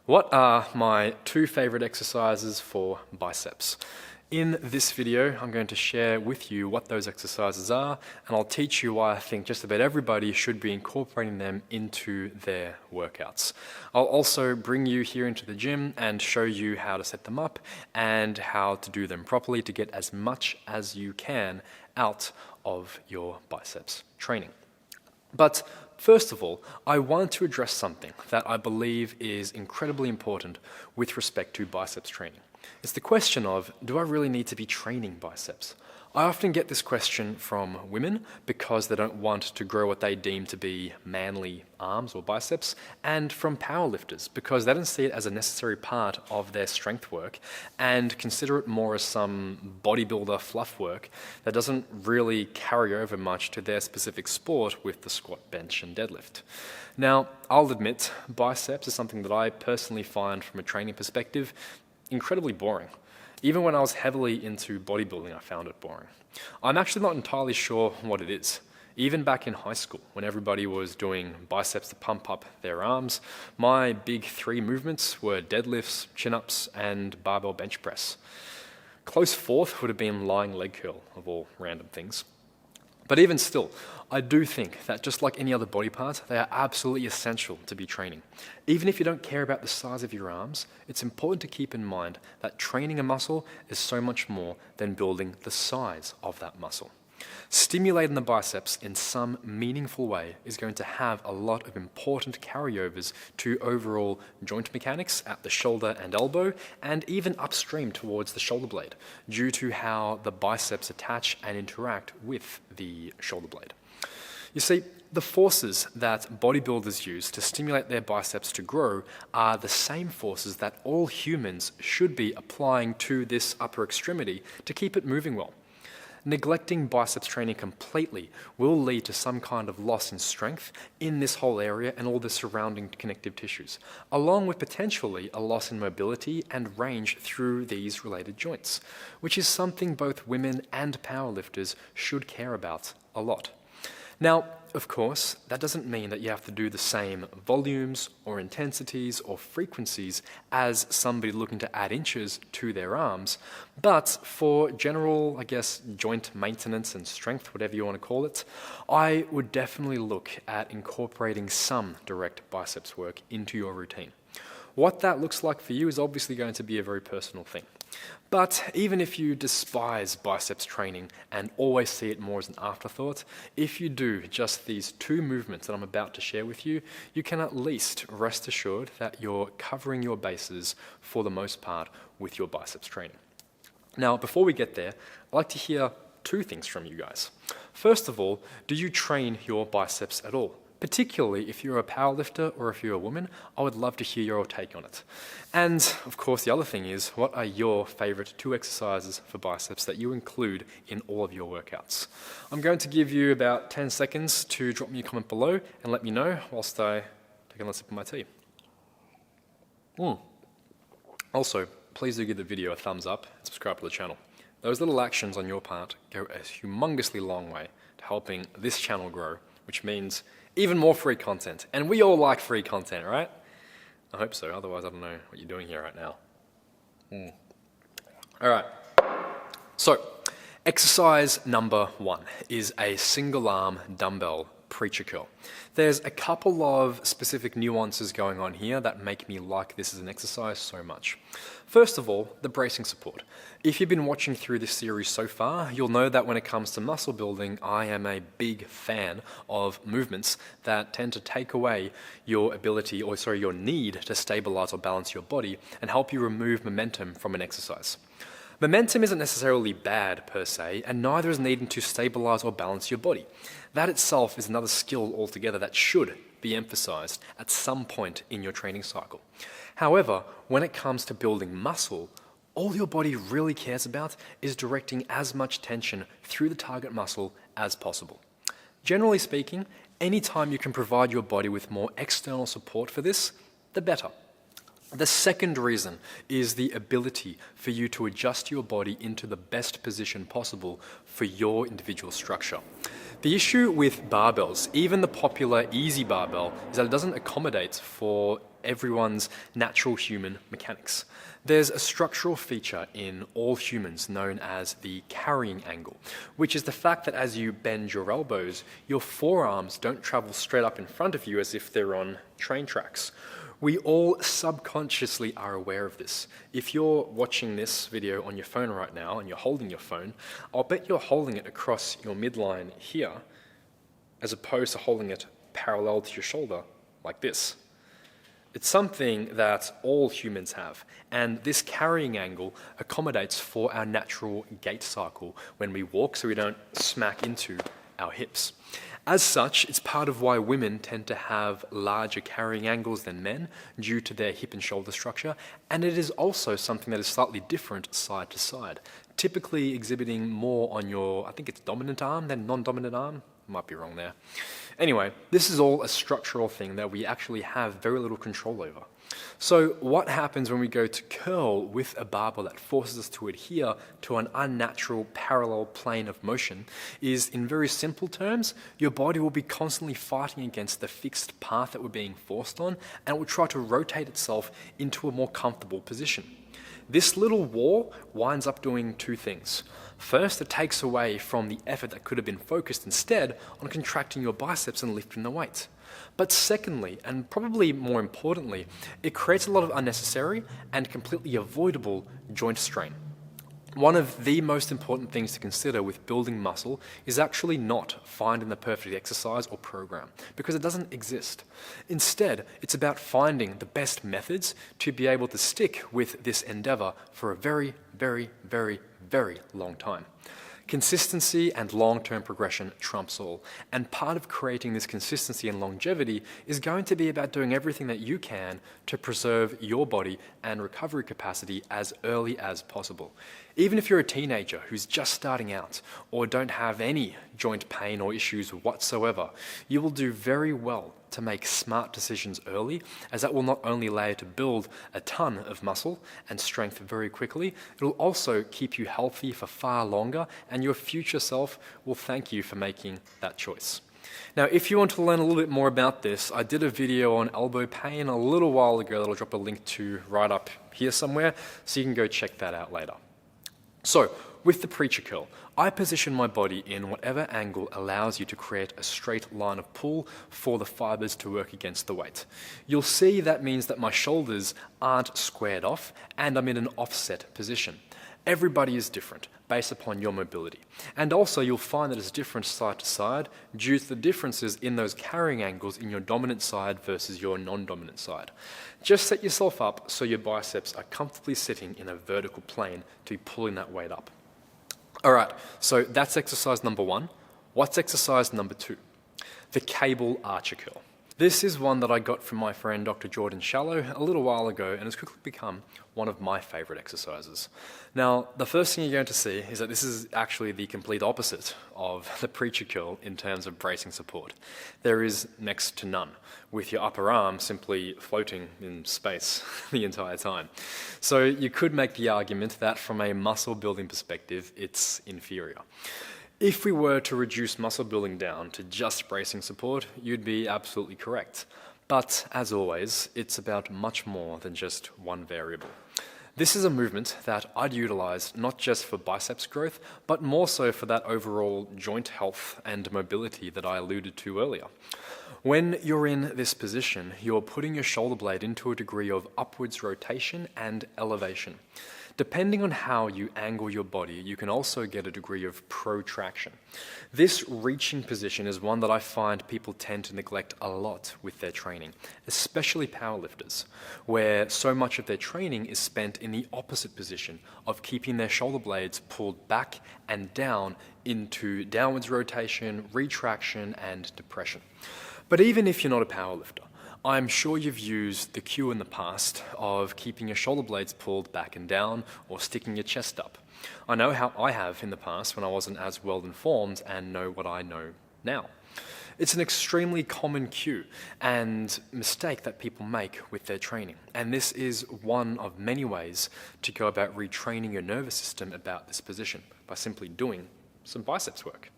What are my two favorite exercises for biceps? In this video, I'm going to share with you what those exercises are, and I'll teach you why I think just about everybody should be incorporating them into their workouts. I'll also bring you here into the gym and show you how to set them up and how to do them properly to get as much as you can out of your biceps training. But first of all, I want to address something that I believe is incredibly important with respect to biceps training. It's the question of, do I really need to be training biceps? I often get this question from women because they don't want to grow what they deem to be manly arms or biceps, and from powerlifters because they don't see it as a necessary part of their strength work and consider it more as some bodybuilder fluff work that doesn't really carry over much to their specific sport with the squat, bench, and deadlift. Now, I'll admit, biceps is something that I personally find from a training perspective incredibly boring. Even when I was heavily into bodybuilding, I found it boring. I'm actually not entirely sure what it is. Even back in high school, when everybody was doing biceps to pump up their arms, my big three movements were deadlifts, chin-ups, and barbell bench press. Close fourth would have been lying leg curl, of all random things. But even still, I do think that just like any other body part, they are absolutely essential to be training. Even if you don't care about the size of your arms, it's important to keep in mind that training a muscle is so much more than building the size of that muscle. Stimulating the biceps in some meaningful way is going to have a lot of important carryovers to overall joint mechanics at the shoulder and elbow, and even upstream towards the shoulder blade, due to how the biceps attach and interact with the shoulder blade. You see, the forces that bodybuilders use to stimulate their biceps to grow are the same forces that all humans should be applying to this upper extremity to keep it moving well. Neglecting biceps training completely will lead to some kind of loss in strength in this whole area and all the surrounding connective tissues, along with potentially a loss in mobility and range through these related joints, which is something both women and powerlifters should care about a lot. Now, of course, that doesn't mean that you have to do the same volumes or intensities or frequencies as somebody looking to add inches to their arms, but for general, joint maintenance and strength, whatever you want to call it, I would definitely look at incorporating some direct biceps work into your routine. What that looks like for you is obviously going to be a very personal thing. But even if you despise biceps training and always see it more as an afterthought, if you do just these two movements that I'm about to share with you, you can at least rest assured that you're covering your bases for the most part with your biceps training. Now, before we get there, I'd like to hear two things from you guys. First of all, do you train your biceps at all? Particularly if you're a powerlifter or if you're a woman, I would love to hear your take on it. And of course, the other thing is, what are your favorite two exercises for biceps that you include in all of your workouts? I'm going to give you about 10 seconds to drop me a comment below and let me know whilst I take another sip of my tea. Also, please do give the video a thumbs up and subscribe to the channel. Those little actions on your part go a humongously long way to helping this channel grow, which means even more free content. And we all like free content, right? I hope so, otherwise I don't know what you're doing here right now. All right, so exercise number 1 is a single arm dumbbell preacher curl. There's a couple of specific nuances going on here that make me like this as an exercise so much. First of all, the bracing support. If you've been watching through this series so far, you'll know that when it comes to muscle building, I am a big fan of movements that tend to take away your ability, your need to stabilize or balance your body and help you remove momentum from an exercise. Momentum isn't necessarily bad per se, and neither is needing to stabilize or balance your body. That itself is another skill altogether that should be emphasized at some point in your training cycle. However, when it comes to building muscle, all your body really cares about is directing as much tension through the target muscle as possible. Generally speaking, anytime you can provide your body with more external support for this, the better. The second reason is the ability for you to adjust your body into the best position possible for your individual structure. The issue with barbells, even the popular easy barbell, is that it doesn't accommodate for everyone's natural human mechanics. There's a structural feature in all humans known as the carrying angle, which is the fact that as you bend your elbows, your forearms don't travel straight up in front of you as if they're on train tracks. We all subconsciously are aware of this. If you're watching this video on your phone right now and you're holding your phone, I'll bet you're holding it across your midline here as opposed to holding it parallel to your shoulder like this. It's something that all humans have, and this carrying angle accommodates for our natural gait cycle when we walk so we don't smack into our hips. As such, it's part of why women tend to have larger carrying angles than men due to their hip and shoulder structure, and it is also something that is slightly different side to side, typically exhibiting more on your, I think it's dominant arm than non-dominant arm. Might be wrong there. Anyway, this is all a structural thing that we actually have very little control over. So what happens when we go to curl with a barbell that forces us to adhere to an unnatural parallel plane of motion is, in very simple terms, your body will be constantly fighting against the fixed path that we're being forced on, and it will try to rotate itself into a more comfortable position. This little war winds up doing two things. First, it takes away from the effort that could have been focused instead on contracting your biceps and lifting the weight. But secondly, and probably more importantly, it creates a lot of unnecessary and completely avoidable joint strain. One of the most important things to consider with building muscle is actually not finding the perfect exercise or program, because it doesn't exist. Instead, it's about finding the best methods to be able to stick with this endeavor for a very, very, very, very long time. Consistency and long-term progression trumps all, and part of creating this consistency and longevity is going to be about doing everything that you can to preserve your body and recovery capacity as early as possible. Even if you're a teenager who's just starting out or don't have any joint pain or issues whatsoever, you will do very well to make smart decisions early, as that will not only allow you to build a ton of muscle and strength very quickly, it will also keep you healthy for far longer, and your future self will thank you for making that choice. Now, if you want to learn a little bit more about this, I did a video on elbow pain a little while ago that I'll drop a link to right up here somewhere, so you can go check that out later. So, with the preacher curl, I position my body in whatever angle allows you to create a straight line of pull for the fibers to work against the weight. You'll see that means that my shoulders aren't squared off and I'm in an offset position. Everybody is different based upon your mobility. And also you'll find that it's different side to side due to the differences in those carrying angles in your dominant side versus your non-dominant side. Just set yourself up so your biceps are comfortably sitting in a vertical plane to be pulling that weight up. All right, so that's exercise number one. What's exercise number two? The cable archer curl. This is one that I got from my friend Dr. Jordan Shallow a little while ago and has quickly become one of my favorite exercises. Now, the first thing you're going to see is that this is actually the complete opposite of the preacher curl in terms of bracing support. There is next to none, with your upper arm simply floating in space the entire time. So you could make the argument that from a muscle building perspective, it's inferior. If we were to reduce muscle building down to just bracing support, you'd be absolutely correct. But as always, it's about much more than just one variable. This is a movement that I'd utilize not just for biceps growth, but more so for that overall joint health and mobility that I alluded to earlier. When you're in this position, you're putting your shoulder blade into a degree of upwards rotation and elevation. Depending on how you angle your body, you can also get a degree of protraction. This reaching position is one that I find people tend to neglect a lot with their training, especially powerlifters, where so much of their training is spent in the opposite position of keeping their shoulder blades pulled back and down into downwards rotation, retraction, and depression. But even if you're not a powerlifter, I'm sure you've used the cue in the past of keeping your shoulder blades pulled back and down or sticking your chest up. I know how I have in the past when I wasn't as well informed and know what I know now. It's an extremely common cue and mistake that people make with their training. And this is one of many ways to go about retraining your nervous system about this position by simply doing some biceps work.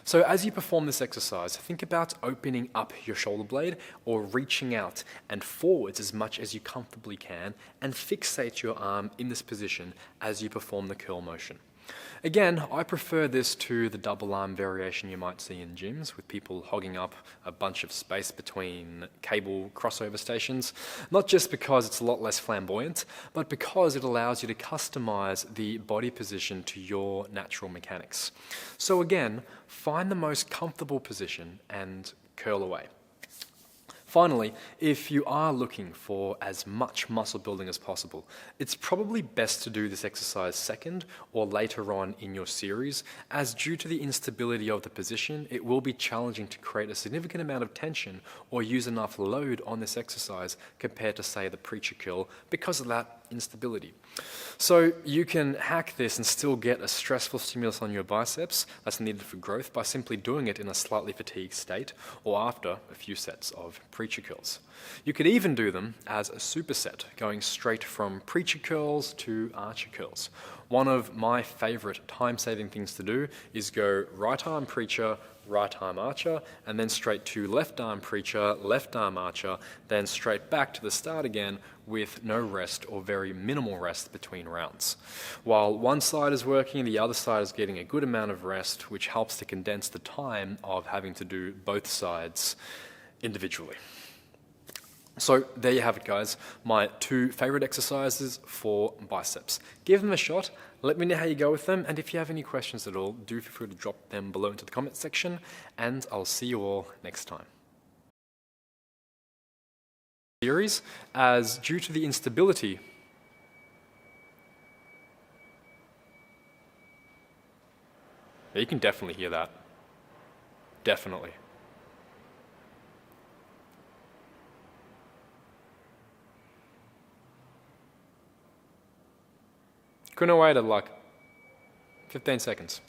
So as you perform this exercise, think about opening up your shoulder blade or reaching out and forwards as much as you comfortably can, and fixate your arm in this position as you perform the curl motion. Again, I prefer this to the double arm variation you might see in gyms with people hogging up a bunch of space between cable crossover stations, not just because it's a lot less flamboyant, but because it allows you to customize the body position to your natural mechanics. So again, find the most comfortable position and curl away. Finally, if you are looking for as much muscle building as possible, it's probably best to do this exercise second or later on in your series, as due to the instability of the position, it will be challenging to create a significant amount of tension or use enough load on this exercise compared to, say, the preacher curl because of that instability. So you can hack this and still get a stressful stimulus on your biceps that's needed for growth by simply doing it in a slightly fatigued state or after a few sets of preacher curls. You could even do them as a superset, going straight from preacher curls to archer curls. One of my favorite time-saving things to do is go right arm preacher, right arm archer, and then straight to left arm preacher, left arm archer, then straight back to the start again with no rest or very minimal rest between rounds. While one side is working, the other side is getting a good amount of rest, which helps to condense the time of having to do both sides individually. So there you have it, guys, my 2 favorite exercises for biceps. Give them a shot, let me know how you go with them, and if you have any questions at all, do feel free to drop them below into the comments section, and I'll see you all next time. Series, as due to the instability, yeah, you can definitely hear that. Definitely. Couldn't have waited like 15 seconds.